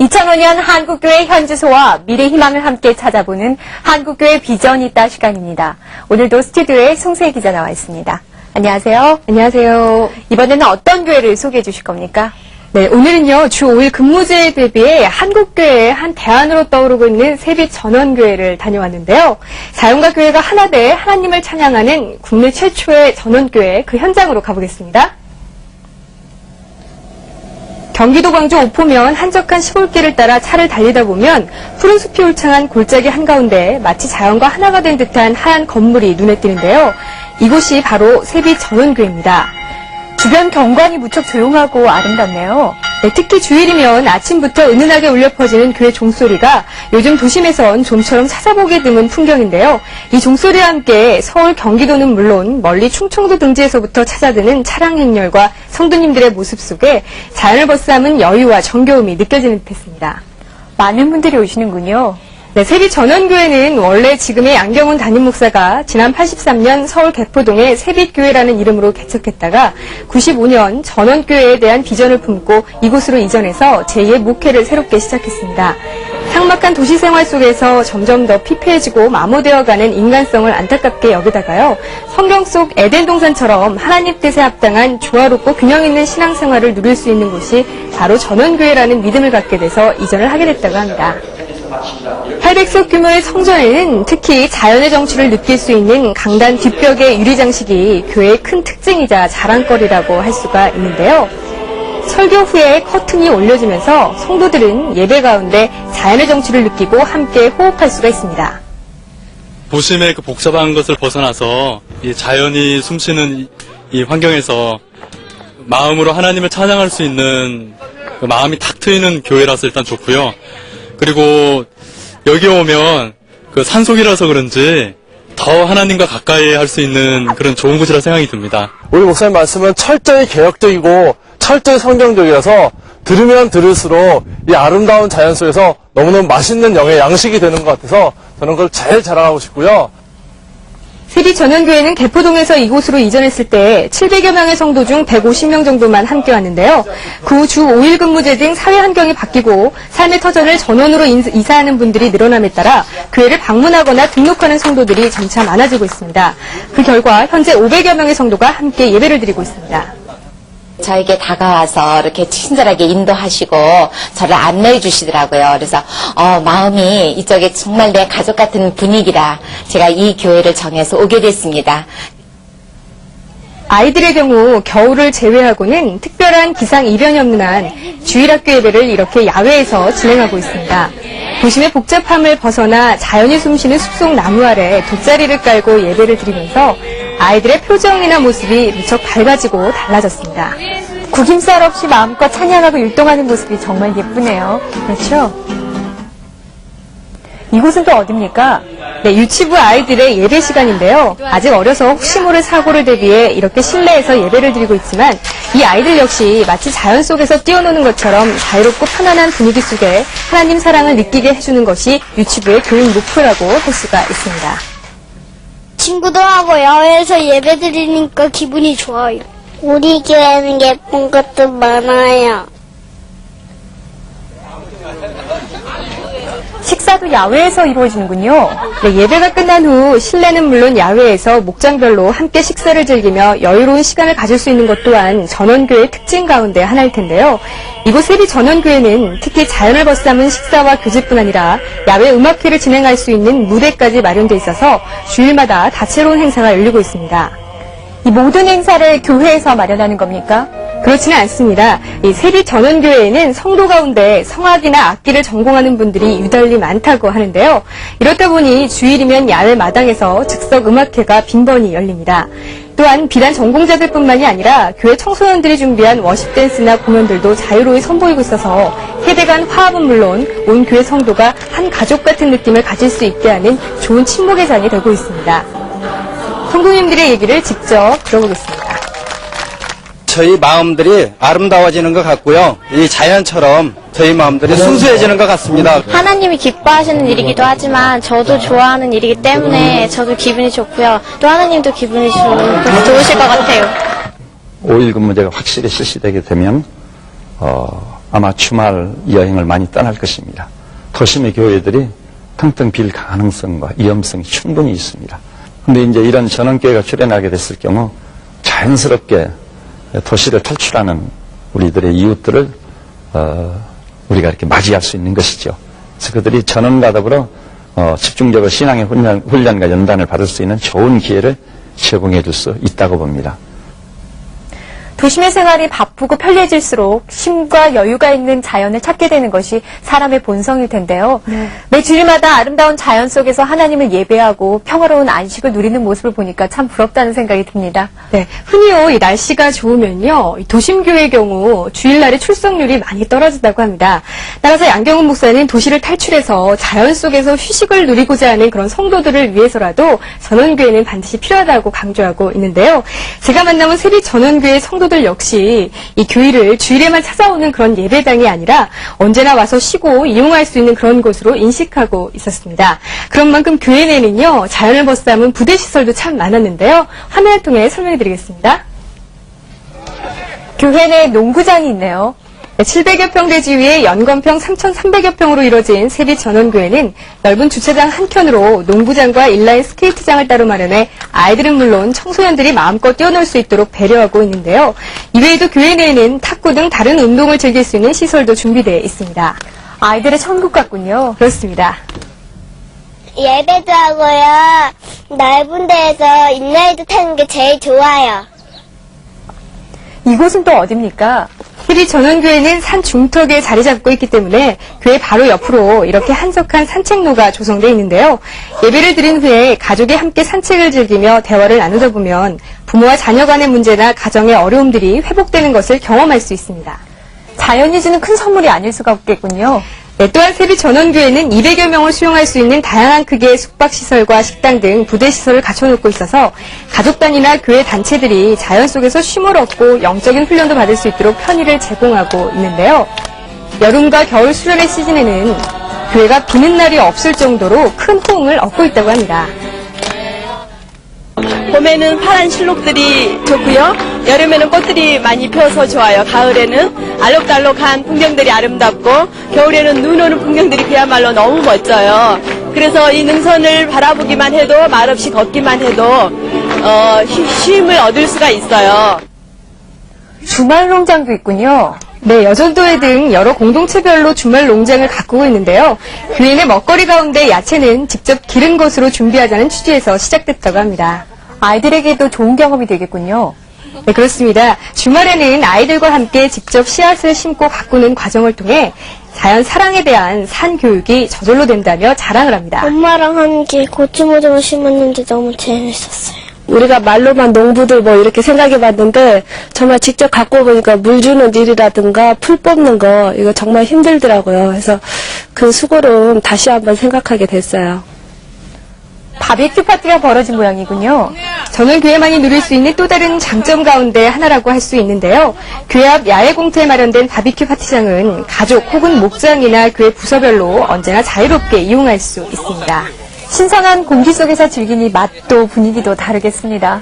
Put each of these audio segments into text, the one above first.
2005년 한국교회 현주소와 미래 희망을 함께 찾아보는 한국교회 비전이 있다 시간입니다. 오늘도 스튜디오에 송세희 기자 나와 있습니다. 안녕하세요. 안녕하세요. 이번에는 어떤 교회를 소개해 주실 겁니까? 네, 오늘은요, 주 5일 근무제에 대비해 한국교회의 한 대안으로 떠오르고 있는 세빛전원교회를 다녀왔는데요. 사용과 교회가 하나 돼 하나님을 찬양하는 국내 최초의 전원교회 그 현장으로 가보겠습니다. 경기도 광주 오포면 한적한 시골길을 따라 차를 달리다 보면 푸른 숲이 울창한 골짜기 한가운데 마치 자연과 하나가 된 듯한 하얀 건물이 눈에 띄는데요. 이곳이 바로 세빛전원교회입니다. 주변 경관이 무척 조용하고 아름답네요. 네, 특히 주일이면 아침부터 은은하게 울려 퍼지는 교회 종소리가 요즘 도심에선 좀처럼 찾아보기 드문 풍경인데요. 이 종소리와 함께 서울, 경기도는 물론 멀리 충청도 등지에서부터 찾아드는 차량 행렬과 성도님들의 모습 속에 자연을 벗삼은 여유와 정겨움이 느껴지는 듯했습니다. 많은 분들이 오시는군요. 네, 세빛전원교회는 원래 지금의 양경훈 담임 목사가 지난 83년 서울 개포동의 세빛교회라는 이름으로 개척했다가 95년 전원교회에 대한 비전을 품고 이곳으로 이전해서 제2의 목회를 새롭게 시작했습니다. 삭막한 도시생활 속에서 점점 더 피폐해지고 마모되어가는 인간성을 안타깝게 여기다가요. 성경 속 에덴 동산처럼 하나님 뜻에 합당한 조화롭고 균형 있는 신앙생활을 누릴 수 있는 곳이 바로 전원교회라는 믿음을 갖게 돼서 이전을 하게 됐다고 합니다. 800석 규모의 성전에는 특히 자연의 정취를 느낄 수 있는 강단 뒷벽의 유리장식이 교회의 큰 특징이자 자랑거리라고 할 수가 있는데요. 설교 후에 커튼이 올려지면서 성도들은 예배 가운데 자연의 정취를 느끼고 함께 호흡할 수가 있습니다. 도심의 그 복잡한 것을 벗어나서 이 자연이 숨쉬는 이 환경에서 마음으로 하나님을 찬양할 수 있는 그 마음이 탁 트이는 교회라서 일단 좋고요. 그리고 여기 오면 그 산속이라서 그런지 더 하나님과 가까이 할 수 있는 그런 좋은 곳이라 생각이 듭니다. 우리 목사님 말씀은 철저히 개혁적이고 철저히 성경적이어서 들으면 들을수록 이 아름다운 자연 속에서 너무너무 맛있는 영의 양식이 되는 것 같아서 저는 그걸 제일 자랑하고 싶고요. 세빛전원교회는 개포동에서 이곳으로 이전했을 때 700여 명의 성도 중 150명 정도만 함께 왔는데요. 그 후 주 5일 근무제 등 사회 환경이 바뀌고 삶의 터전을 전원으로 이사하는 분들이 늘어남에 따라 교회를 방문하거나 등록하는 성도들이 점차 많아지고 있습니다. 그 결과 현재 500여 명의 성도가 함께 예배를 드리고 있습니다. 저에게 다가와서 이렇게 친절하게 인도하시고 저를 안내해 주시더라고요. 그래서 마음이 이쪽에 정말 내 가족 같은 분위기라 제가 이 교회를 정해서 오게 됐습니다. 아이들의 경우 겨울을 제외하고는 특별한 기상 이변이 없는 한 주일학교 예배를 이렇게 야외에서 진행하고 있습니다. 도심의 복잡함을 벗어나 자연이 숨쉬는 숲속 나무 아래 돗자리를 깔고 예배를 드리면서 아이들의 표정이나 모습이 무척 밝아지고 달라졌습니다. 구김살 없이 마음껏 찬양하고 율동하는 모습이 정말 예쁘네요. 그렇죠? 이곳은 또 어딥니까? 네, 유치부 아이들의 예배 시간인데요. 아직 어려서 혹시 모를 사고를 대비해 이렇게 실내에서 예배를 드리고 있지만 이 아이들 역시 마치 자연 속에서 뛰어노는 것처럼 자유롭고 편안한 분위기 속에 하나님 사랑을 느끼게 해주는 것이 유치부의 교육 목표라고 할 수가 있습니다. 친구들하고 야외에서 예배 드리니까 기분이 좋아요. 우리 교회는 예쁜 것도 많아요. 식사도 야외에서 이루어지는군요. 네, 예배가 끝난 후 실내는 물론 야외에서 목장별로 함께 식사를 즐기며 여유로운 시간을 가질 수 있는 것 또한 전원교회의 특징 가운데 하나일 텐데요. 이곳 세빛전원교회는 특히 자연을 벗삼은 식사와 교제뿐 아니라 야외 음악회를 진행할 수 있는 무대까지 마련돼 있어서 주일마다 다채로운 행사가 열리고 있습니다. 이 모든 행사를 교회에서 마련하는 겁니까? 그렇지는 않습니다. 이 세빛전원교회에는 성도 가운데 성악이나 악기를 전공하는 분들이 유달리 많다고 하는데요. 이렇다 보니 주일이면 야외 마당에서 즉석 음악회가 빈번히 열립니다. 또한 비단 전공자들뿐만이 아니라 교회 청소년들이 준비한 워십 댄스나 공연들도 자유로이 선보이고 있어서 세대 간 화합은 물론 온 교회 성도가 한 가족 같은 느낌을 가질 수 있게 하는 좋은 친목의 장이 되고 있습니다. 성도님들의 얘기를 직접 들어보겠습니다. 저희 마음들이 아름다워지는 것 같고요. 이 자연처럼 저희 마음들이 순수해지는 것 같습니다. 하나님이 기뻐하시는 일이기도 하지만 저도 좋아하는 일이기 때문에 저도 기분이 좋고요. 또 하나님도 기분이 좋으실 것 같아요. 5일 근무제가 확실히 실시되게 되면 아마 주말 여행을 많이 떠날 것입니다. 도심의 교회들이 텅텅 빌 가능성과 위험성이 충분히 있습니다. 근데 이제 이런 전원교회가 출현하게 됐을 경우 자연스럽게 도시를 탈출하는 우리들의 이웃들을 우리가 이렇게 맞이할 수 있는 것이죠. 그래서 그들이 전원과 더불어 집중적으로 신앙의 훈련과 연단을 받을 수 있는 좋은 기회를 제공해 줄 수 있다고 봅니다. 도심의 생활이 바쁘고 편리해질수록 쉼과 여유가 있는 자연을 찾게 되는 것이 사람의 본성일 텐데요. 매 주일마다 아름다운 자연 속에서 하나님을 예배하고 평화로운 안식을 누리는 모습을 보니까 참 부럽다는 생각이 듭니다. 네, 흔히요, 이 날씨가 좋으면요, 이 도심교회의 경우 주일날의 출석률이 많이 떨어진다고 합니다. 따라서 양경훈 목사는 도시를 탈출해서 자연 속에서 휴식을 누리고자 하는 그런 성도들을 위해서라도 전원교회는 반드시 필요하다고 강조하고 있는데요. 제가 만나본 세비 전원교회 성도들 역시 이 교회를 주일에만 찾아오는 그런 예배당이 아니라 언제나 와서 쉬고 이용할 수 있는 그런 곳으로 인식하고 있었습니다. 그런 만큼 교회 내는요, 자연을 벗삼은 부대시설도 참 많았는데요. 화면을 통해 설명해드리겠습니다. 교회 내 농구장이 있네요. 700여 평 대지 위에 연건평 3,300여 평으로 이뤄진 세비 전원교회는 넓은 주차장 한켠으로 농구장과 인라인 스케이트장을 따로 마련해 아이들은 물론 청소년들이 마음껏 뛰어놀 수 있도록 배려하고 있는데요. 이외에도 교회 내에는 탁구 등 다른 운동을 즐길 수 있는 시설도 준비되어 있습니다. 아이들의 천국 같군요. 그렇습니다. 예배도 하고요. 넓은 데에서 인라이드 타는 게 제일 좋아요. 이곳은 또 어딥니까? 세비 전원교회는 산 중턱에 자리 잡고 있기 때문에 교회 바로 옆으로 이렇게 한적한 산책로가 조성되어 있는데요. 예배를 드린 후에 가족이 함께 산책을 즐기며 대화를 나누다 보면 부모와 자녀 간의 문제나 가정의 어려움들이 회복되는 것을 경험할 수 있습니다. 자연이 주는 큰 선물이 아닐 수가 없겠군요. 네, 또한 세비 전원교회는 200여 명을 수용할 수 있는 다양한 크기의 숙박시설과 식당 등 부대시설을 갖춰놓고 있어서 가족 단위나 교회 단체들이 자연 속에서 쉼을 얻고 영적인 훈련도 받을 수 있도록 편의를 제공하고 있는데요. 여름과 겨울 수련의 시즌에는 교회가 비는 날이 없을 정도로 큰 호응을 얻고 있다고 합니다. 봄에는 파란 실록들이 좋고요. 여름에는 꽃들이 많이 피어서 좋아요. 가을에는 알록달록한 풍경들이 아름답고 겨울에는 눈 오는 풍경들이 그야말로 너무 멋져요. 그래서 이 능선을 바라보기만 해도 말없이 걷기만 해도 쉼을 얻을 수가 있어요. 주말 농장도 있군요. 네, 여전도회 등 여러 공동체별로 주말 농장을 가꾸고 있는데요. 교회 내 먹거리 가운데 야채는 직접 기른 것으로 준비하자는 취지에서 시작됐다고 합니다. 아이들에게도 좋은 경험이 되겠군요. 네, 그렇습니다. 주말에는 아이들과 함께 직접 씨앗을 심고 가꾸는 과정을 통해 자연 사랑에 대한 산 교육이 저절로 된다며 자랑을 합니다. 엄마랑 함께 고추모종을 심었는데 너무 재밌었어요. 우리가 말로만 농부들 뭐 이렇게 생각해봤는데 정말 직접 갖고 보니까 물 주는 일이라든가 풀 뽑는 거 이거 정말 힘들더라고요. 그래서 그 수고를 다시 한번 생각하게 됐어요. 바비큐 파티가 벌어진 모양이군요. 저는 교회만이 누릴 수 있는 또 다른 장점 가운데 하나라고 할 수 있는데요. 교회 앞 야외 공터에 마련된 바비큐 파티장은 가족 혹은 목장이나 교회 부서별로 언제나 자유롭게 이용할 수 있습니다. 신선한 공기 속에서 즐기니 맛도 분위기도 다르겠습니다.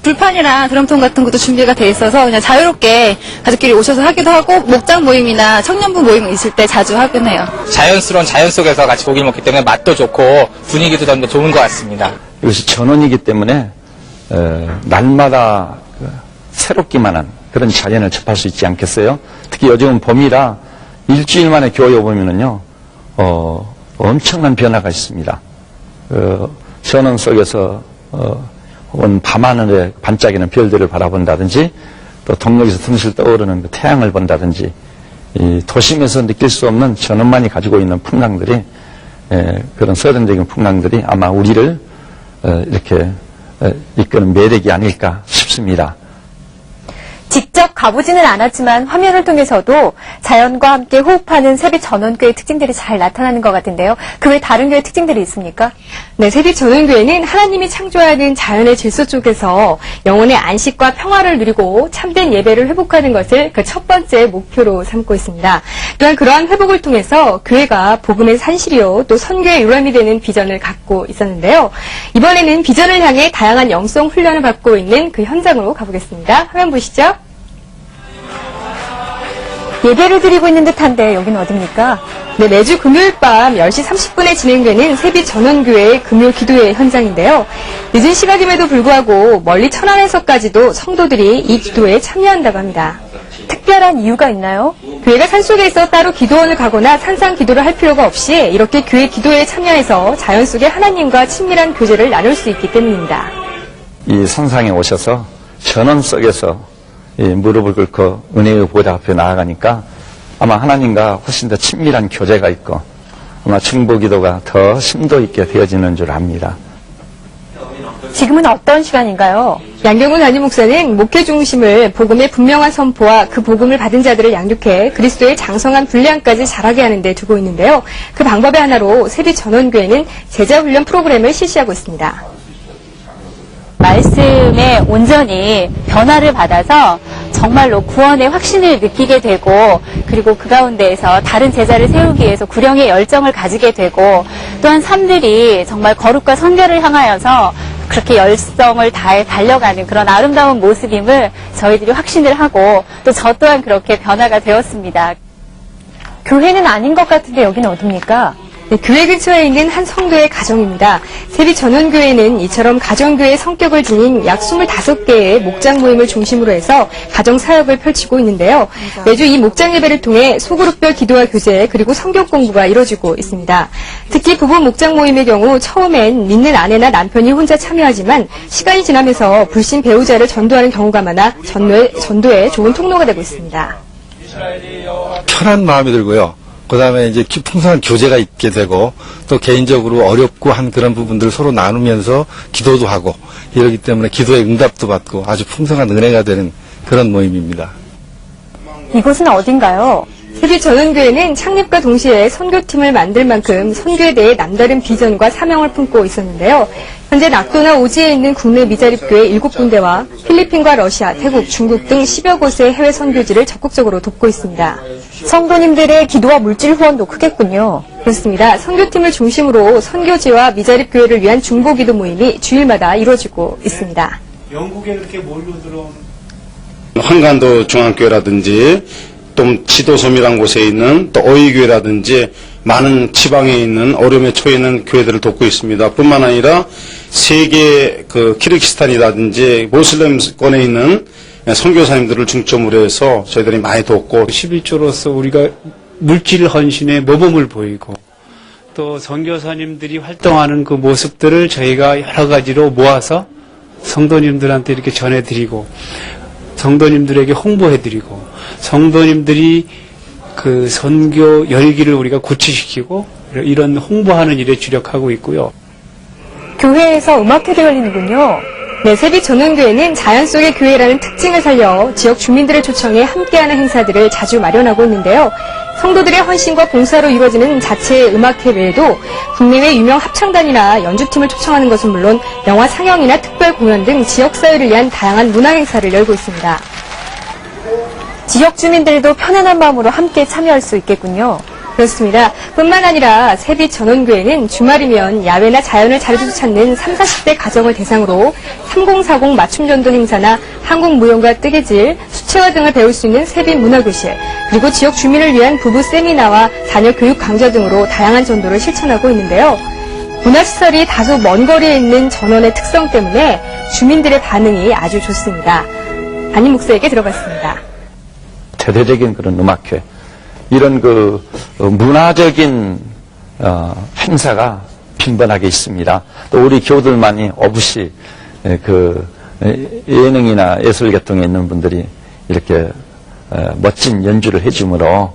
불판이랑 드럼통 같은 것도 준비가 돼 있어서 그냥 자유롭게 가족끼리 오셔서 하기도 하고 목장 모임이나 청년부 모임 있을 때 자주 하곤 해요. 자연스러운 자연 속에서 같이 고기를 먹기 때문에 맛도 좋고 분위기도 좀 더 좋은 것 같습니다. 이것이 전원이기 때문에 날마다 새롭기만 한 그런 자연을 접할 수 있지 않겠어요? 특히 요즘은 봄이라 일주일 만에 교회 오면은요 엄청난 변화가 있습니다. 전원 속에서 온 밤하늘에 반짝이는 별들을 바라본다든지 또 동력에서 틈실 떠오르는 그 태양을 본다든지 이 도심에서 느낄 수 없는 전원만이 가지고 있는 풍광들이 그런 서정적인 풍광들이 아마 우리를 이렇게 이끄는 매력이 아닐까 싶습니다. 직접 가보지는 않았지만 화면을 통해서도 자연과 함께 호흡하는 세비 전원교회 특징들이 잘 나타나는 것 같은데요. 그 외 다른 교회 특징들이 있습니까? 네, 세비 전원교회는 하나님이 창조하는 자연의 질서 속에서 영혼의 안식과 평화를 누리고 참된 예배를 회복하는 것을 그 첫 번째 목표로 삼고 있습니다. 또한 그러한 회복을 통해서 교회가 복음의 산실이요 또 선교의 요람이 되는 비전을 갖고 있었는데요. 이번에는 비전을 향해 다양한 영성 훈련을 받고 있는 그 현장으로 가보겠습니다. 화면 보시죠. 예배를 드리고 있는 듯한데 여기는 어딥니까? 네, 매주 금요일 밤 10시 30분에 진행되는 세빛 전원교회 금요 기도회 현장인데요. 늦은 시각임에도 불구하고 멀리 천안에서까지도 성도들이 이 기도에 참여한다고 합니다. 특별한 이유가 있나요? 교회가 산속에 있어 따로 기도원을 가거나 산상 기도를 할 필요가 없이 이렇게 교회 기도회에 참여해서 자연 속에 하나님과 친밀한 교제를 나눌 수 있기 때문입니다. 이 산상에 오셔서 전원 속에서 이 무릎을 꿇고 은혜의 보좌 앞에 나아가니까 아마 하나님과 훨씬 더 친밀한 교제가 있고 아마 중보기도가 더 심도 있게 되어지는 줄 압니다. 지금은 어떤 시간인가요? 양경훈 담임 목사는 목회 중심을 복음의 분명한 선포와 그 복음을 받은 자들을 양육해 그리스도의 장성한 분량까지 자라게 하는 데 두고 있는데요. 그 방법의 하나로 세빛 전원교회는 제자훈련 프로그램을 실시하고 있습니다. 말씀에 온전히 변화를 받아서 정말로 구원의 확신을 느끼게 되고 그리고 그 가운데에서 다른 제자를 세우기 위해서 구령의 열정을 가지게 되고 또한 삶들이 정말 거룩과 선결을 향하여서 그렇게 열성을 다해 달려가는 그런 아름다운 모습임을 저희들이 확신을 하고 또 저 또한 그렇게 변화가 되었습니다. 교회는 아닌 것 같은데 여기는 어딥니까? 네, 교회 근처에 있는 한 성도의 가정입니다. 세빛 전원교회는 이처럼 가정교회의 성격을 지닌 약 25개의 목장 모임을 중심으로 해서 가정 사역을 펼치고 있는데요. 매주 이 목장 예배를 통해 소그룹별 기도와 교제 그리고 성경 공부가 이루어지고 있습니다. 특히 부부 목장 모임의 경우 처음엔 믿는 아내나 남편이 혼자 참여하지만 시간이 지나면서 불신 배우자를 전도하는 경우가 많아 전도에 좋은 통로가 되고 있습니다. 편한 마음이 들고요. 그 다음에 이제 풍성한 교제가 있게 되고 또 개인적으로 어렵고 한 그런 부분들을 서로 나누면서 기도도 하고 이러기 때문에 기도의 응답도 받고 아주 풍성한 은혜가 되는 그런 모임입니다. 이곳은 어딘가요? 세빛 전원교회는 창립과 동시에 선교팀을 만들 만큼 선교에 대해 남다른 비전과 사명을 품고 있었는데요. 현재 낙도나 오지에 있는 국내 미자립교회 7군데와 필리핀과 러시아, 태국, 중국 등 10여 곳의 해외 선교지를 적극적으로 돕고 있습니다. 성도님들의 기도와 물질 후원도 크겠군요. 그렇습니다. 선교팀을 중심으로 선교지와 미자립교회를 위한 중보기도 모임이 주일마다 이루어지고 있습니다. 영국에 그렇게 몰려들어온 한간도 중앙교회라든지 또 지도섬이라는 곳에 있는 또 어이교회라든지 많은 지방에 있는 어려움에 처해 있는 교회들을 돕고 있습니다. 뿐만 아니라 세계 키르기스탄이라든지 모슬렘권에 있는 선교사님들을 중점으로 해서 저희들이 많이 돕고 11조로서 우리가 물질 헌신의 모범을 보이고 또 선교사님들이 활동하는 그 모습들을 저희가 여러 가지로 모아서 성도님들한테 이렇게 전해드리고 성도님들에게 홍보해드리고 성도님들이 그 선교 열기를 우리가 구체시키고 이런 홍보하는 일에 주력하고 있고요. 교회에서 음악회도 열리는군요. 네, 세빛 전원교회는 자연 속의 교회라는 특징을 살려 지역 주민들을 초청해 함께하는 행사들을 자주 마련하고 있는데요. 성도들의 헌신과 봉사로 이루어지는 자체의 음악회 외에도 국내외 유명 합창단이나 연주팀을 초청하는 것은 물론 영화 상영이나 특별 공연 등 지역사회를 위한 다양한 문화 행사를 열고 있습니다. 지역 주민들도 편안한 마음으로 함께 참여할 수 있겠군요. 그렇습니다. 뿐만 아니라 세빛 전원교회는 주말이면 야외나 자연을 자주 찾는 30, 40대 가정을 대상으로 3040 맞춤전도 행사나 한국 무용과 뜨개질, 수채화 등을 배울 수 있는 세빛 문화교실, 그리고 지역 주민을 위한 부부 세미나와 자녀 교육 강좌 등으로 다양한 전도를 실천하고 있는데요. 문화시설이 다소 먼 거리에 있는 전원의 특성 때문에 주민들의 반응이 아주 좋습니다. 담임 목사에게 들어봤습니다. 대대적인 그런 음악회, 이런 문화적인 행사가 빈번하게 있습니다. 또 우리 교우들만이 없이 예능이나 예술 계통에 있는 분들이 이렇게 멋진 연주를 해주므로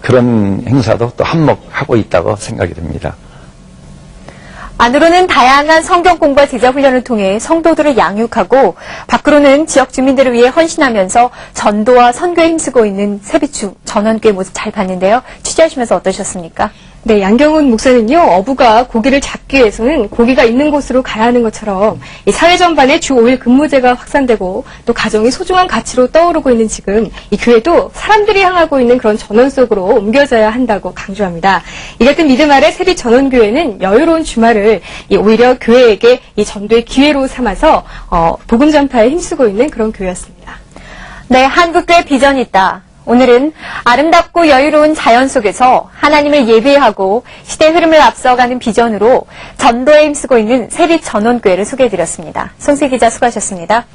그런 행사도 또 한몫하고 있다고 생각이 됩니다. 안으로는 다양한 성경 공부와 제자 훈련을 통해 성도들을 양육하고 밖으로는 지역 주민들을 위해 헌신하면서 전도와 선교에 힘쓰고 있는 세빛 전원교회 모습 잘 봤는데요. 취재하시면서 어떠셨습니까? 네, 양경훈 목사는요, 어부가 고기를 잡기 위해서는 고기가 있는 곳으로 가야 하는 것처럼 이 사회 전반에 주 5일 근무제가 확산되고 또 가정이 소중한 가치로 떠오르고 있는 지금 이 교회도 사람들이 향하고 있는 그런 전원 속으로 옮겨져야 한다고 강조합니다. 이 같은 믿음 아래 세빛 전원교회는 여유로운 주말을 오히려 교회에게 이 전도의 기회로 삼아서 복음 전파에 힘쓰고 있는 그런 교회였습니다. 네, 한국교회 비전이 있다. 오늘은 아름답고 여유로운 자연 속에서 하나님을 예배하고 시대 흐름을 앞서가는 비전으로 전도에 힘쓰고 있는 세빛전원교회를 소개해드렸습니다. 송세 기자 수고하셨습니다.